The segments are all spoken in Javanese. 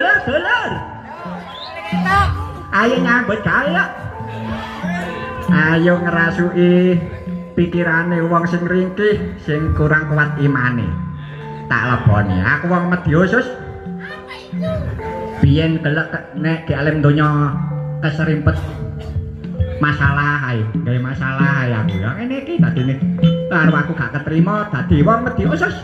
Dulur. Ayo nyambut gawe. Ayo ngrasuki pikirane wong sing ringkih, sing kurang kuat imane. Tak leboni, aku wong medya sus. Biyen kelek nek di alam donya keserimpet masalah ae, gawe masalah ae aku. Ya ngene iki dadine karo aku gak ketrima dadi wong medya sus.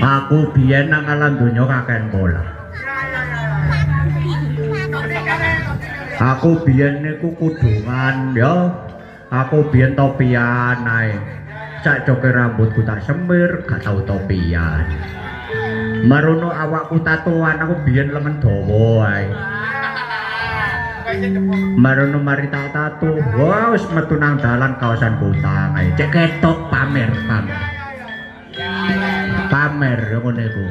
Aku biyen nang alam donya kakek bola. Aku biyen niku kudungan ya. Aku biyen topian ae. Sak coke rambutku tak semir, gak tau topian. Marono awakku tatoan, aku biyen lengan dawa ae. Marono mari tak tato, wah wis metu nang dalan kawasan kutang ae. Cek ketok pamer. Pamer ngono iku.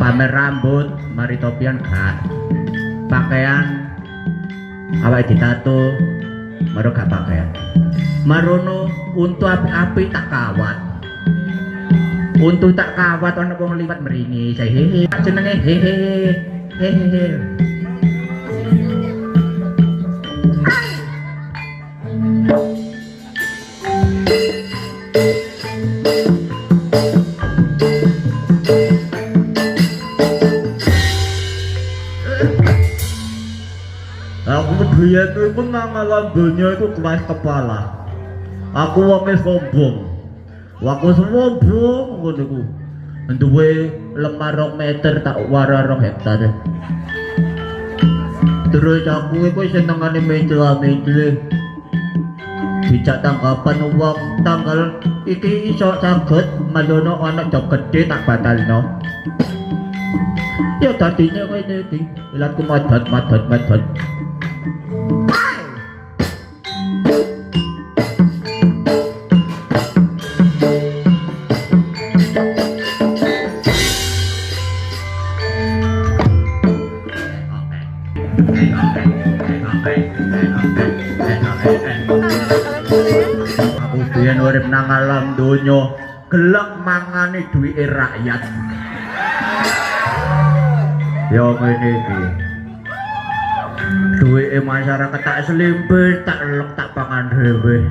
Pamer rambut, mari topian gak. Pakaian awake ditato, maro gak pakaian. Marono untu api-api tak kawat. Untu tak kawat ana wong liwat mringi, hehe. Jenenge hehe. Aku biyen iku nang alam donya iku kelas kepala. Aku wonge sombong. Aku sombong ngono iku. Duwe lemah 2 meter tak wara 2 hektar. Terus aku iku senengane mencela-mencela. Dijak tanggapan wong tanggal iki iso saged malono ana job gedhe tak batalno. Ya dadinya kene iki, ilatku madat. Aku biyen urip nang alam donya gelek mangane duwike rakyat. Ya ngene iki. Duwike masyarakat tak selimpir, tak elek tak pangan dhewe.